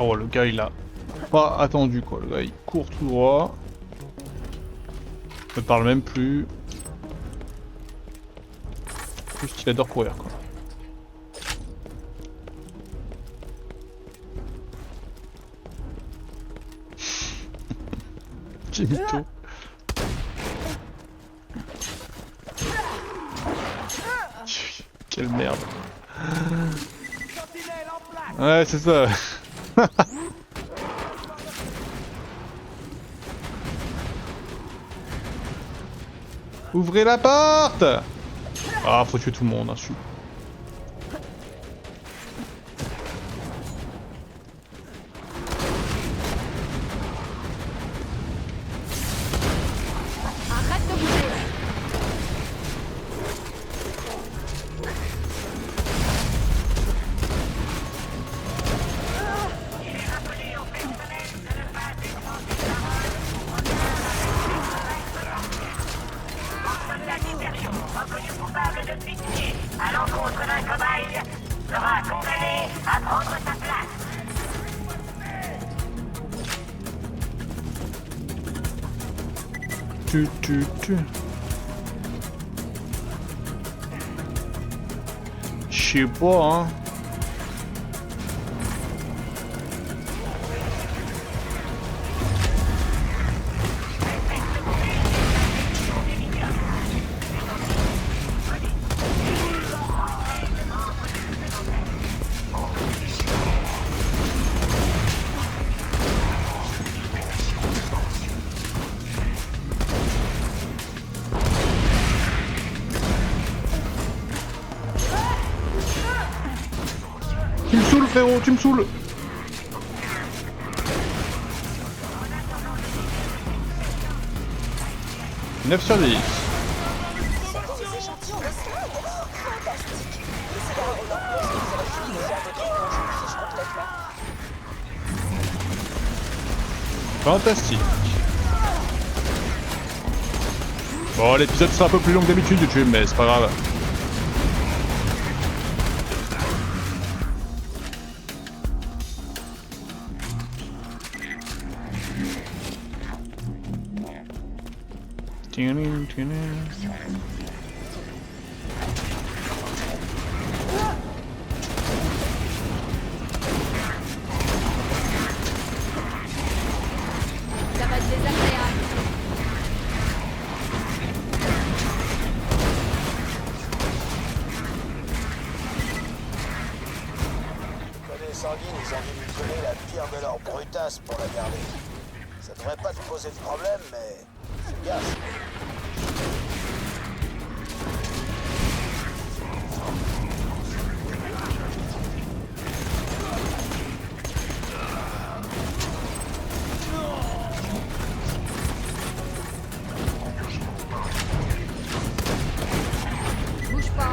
Oh, le gars il a pas attendu quoi, le gars il court tout droit. Ne parle même plus. Juste qu'il adore courir quoi. Quel mytho. Quelle merde. Ouais, c'est ça. Ouvrez la porte! Ah, faut tuer tout le monde, hein, Arrête de bouger. Reconnu coupable de pitié à l'encontre d'un cobaye sera condamné à prendre sa place. Je sais pas, hein. Tu me saoules frérot, tu me saoules. « 9 sur 10. Fantastique. Bon, l'épisode sera un peu plus long que d'habitude, YouTube, mais c'est pas grave. Ça va être désagréable. Les sanguines, ils ont dû lui coller la pire de leur brutasse pour la garder. Ça devrait pas te poser de problème, mais fais gaffe. Bouge pas.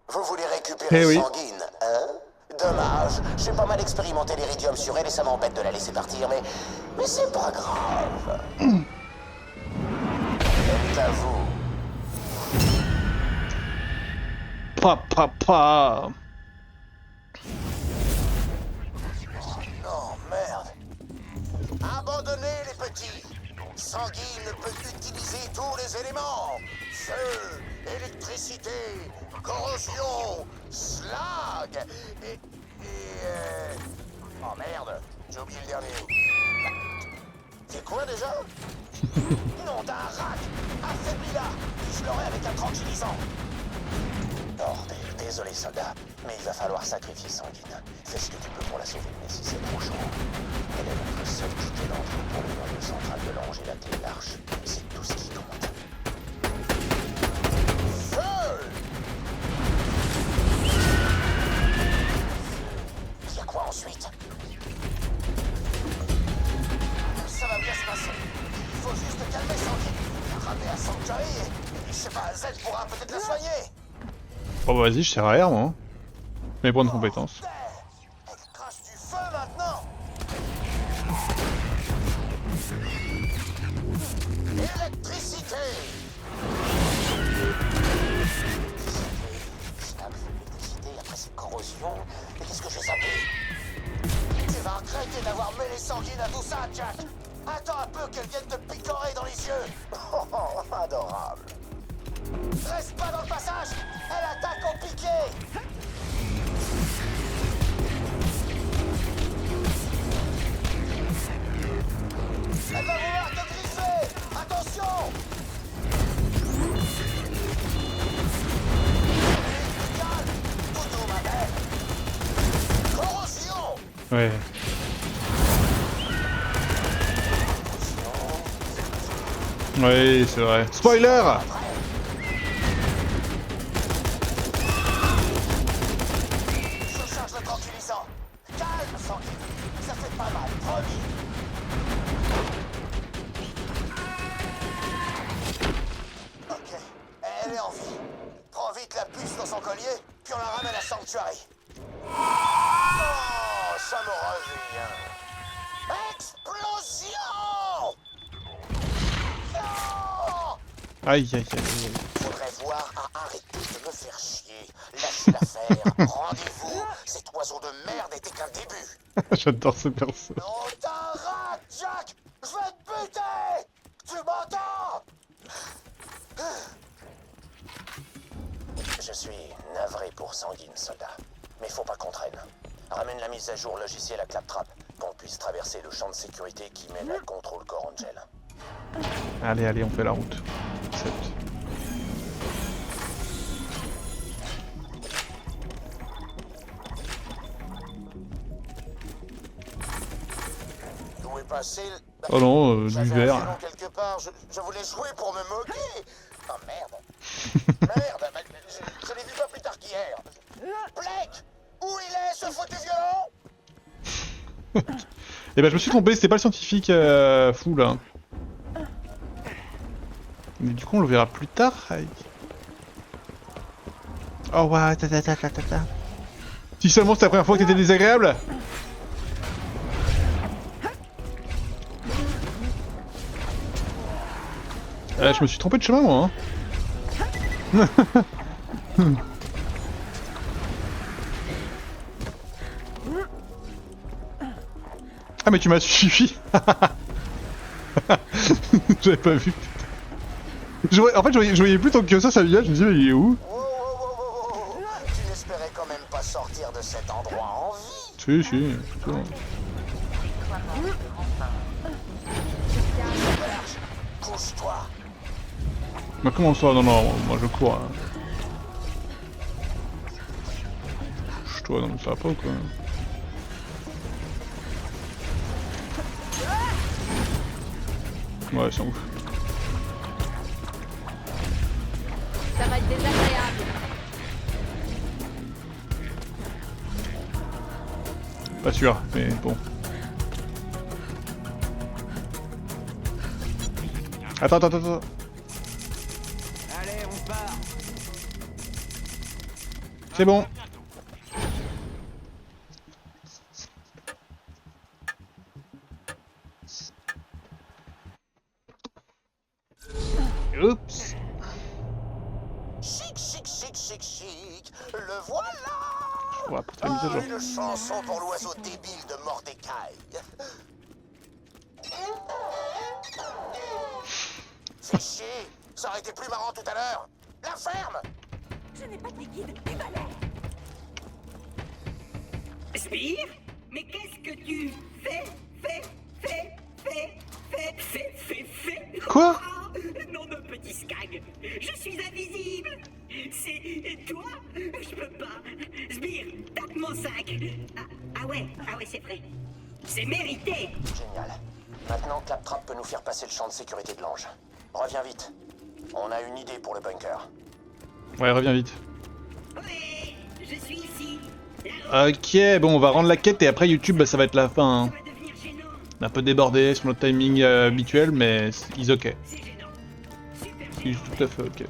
Vous voulez récupérer Eh oui. Sanguine, hein? Dommage. J'ai pas mal expérimenté l'iridium sur elle et ça m'embête de la laisser partir, mais c'est pas grave. C'est à vous. Papa. Oh merde. Abandonnez les petits. Sanguine peut utiliser tous les éléments. Feu, électricité, corrosion, slag et Oh merde, j'ai oublié le dernier. C'est quoi déjà? Non d'un rat. Affaiblis-la. Je l'aurai avec un tranquillisant. Bordel, désolé soldat, mais il va falloir sacrifier Sanguine. Fais ce que tu peux pour la sauver, mais si c'est trop chaud. Elle est notre seule ticket d'entrée pour le noyau central de l'ange et la clé de l'arche. C'est tout ce qui compte. Je sais pas, Z pourra peut-être la soigner. Oh bah vas-y, je sers à R, moi. Mes points de compétence. Elle crache du feu maintenant. Électricité. Stable l'électricité, après c'est corrosion. Mais qu'est-ce que j'ai zappé? Tu vas regretter d'avoir mêlé sanguine à tout ça, Jack. Attends un peu qu'elle vienne te picorer dans les yeux. Oh, adorable. Reste pas dans le passage. Elle attaque au piqué. Elle va vouloir te griffer. Attention. Calme. Toutou, ma belle. Corrosion. Ouais. Oui, c'est vrai. Spoiler! Je charge le tranquillisant. Calme, sanguine. Ça fait pas mal, promis. Ok, elle est en vie. Prends vite la puce dans son collier, puis on la ramène à Sanctuary. Oh, ça me revient. Explosion! Non! Aïe, aïe, aïe, aïe. Faudrait voir à arrêter de me faire chier. Lâchez l'affaire. Rendez-vous. Cet oiseau de merde était qu'un début. J'adore ce perso. Oh, t'es un rat, Jack! Je vais te buter! Tu m'entends? Je suis navré pour Sanguine, soldat. Mais faut pas qu'on traîne. Ramène la mise à jour logiciel à Claptrap, qu'on puisse traverser le champ de sécurité qui mène à Control Core Angel. Allez, allez, on fait la route. Accepte. Où est passé le... Oh non, du J'avais un verre. violon quelque part, je voulais jouer pour me moquer. Oh merde. Merde, mais je l'ai vu pas plus tard qu'hier. Blake, où il est ce foutu violon? Eh ben je me suis trompé, c'était pas le scientifique fou là. Mais du coup on le verra plus tard. Aïe. Oh ouais, ta. Si seulement c'était la première fois que t'étais désagréable. Je me suis trompé de chemin moi. Hein. Ah mais tu m'as suffi. J'avais pas vu. En fait je voyais plus tant que ça vient, je me disais mais il est où? Tu n'espérais quand même pas sortir de cet endroit en vie? Si, plutôt. Couche-toi. Mais comment ça? Non, moi je cours. Hein. Couche-toi, non mais ça va pas ou quoi? Ouais, c'est ouf. Ça va être désagréable. Pas sûr, mais bon. Attends. Allez, on se barre. C'est bon. Oups. Chic. Le voilà. Ouais, pour ta mise à jour. Une chanson pour l'oiseau débile de Mordecai. Fais chier. Ça aurait été plus marrant tout à l'heure. La ferme. Je n'ai pas de liquide, des balais. Spire? Mais qu'est-ce que tu fais? Quoi? Oh, nom de petit skag. Je suis invisible. C'est toi? Je peux pas. Sbire, tape mon sac. Ah ouais, c'est vrai. C'est mérité. Génial. Maintenant, Claptrap peut nous faire passer le champ de sécurité de l'ange. Reviens vite. On a une idée pour le bunker. Ouais, reviens vite. Ouais, je suis ici. Ok, bon, on va rendre la quête et après YouTube, bah, ça va être la fin. Hein. On est un peu débordé sur notre timing habituel, mais ils ok. C'est gênant. Super Tout à fait ok.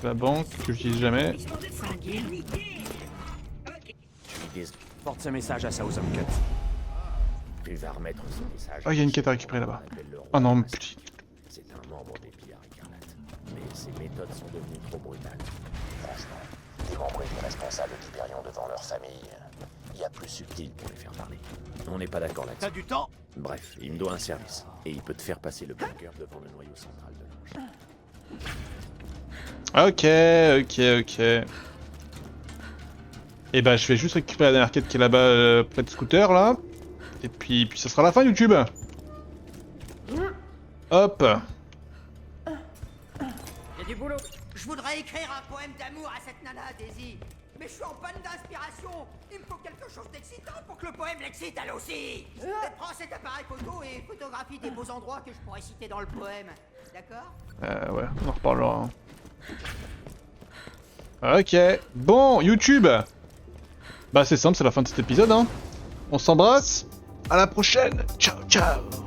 la banque que j'utilise jamais. Porte ce message à Southern Cut. Tu vas remettre ce message. Ah, il y a une quête à récupérer là-bas. Oh non, putain. C'est un membre des Pillards Écarlates. Mais ses méthodes sont devenues trop brutales. Franchement, démembrer des responsables d'Hyperion devant leur famille, il y a plus subtil pour les faire parler. On n'est pas d'accord là-dessus. T'as du temps? Bref, il me doit un service. Et il peut te faire passer le bunker devant le noyau central de l'ange. Ok. Et bah je vais juste récupérer la dernière quête qui est là-bas près de scooter là. Et puis ça sera la fin YouTube. Hop. Y'a du boulot. Je voudrais écrire un poème d'amour à cette nana, Daisy. Mais je suis en panne d'inspiration. Il me faut quelque chose d'excitant pour que le poème l'excite elle aussi. Prends cet appareil photo et photographie des beaux endroits que je pourrais citer dans le poème. D'accord? Ouais, on en reparlera. Ok. Bon, YouTube. Bah c'est simple, c'est la fin de cet épisode hein. On s'embrasse. À la prochaine. Ciao, ciao.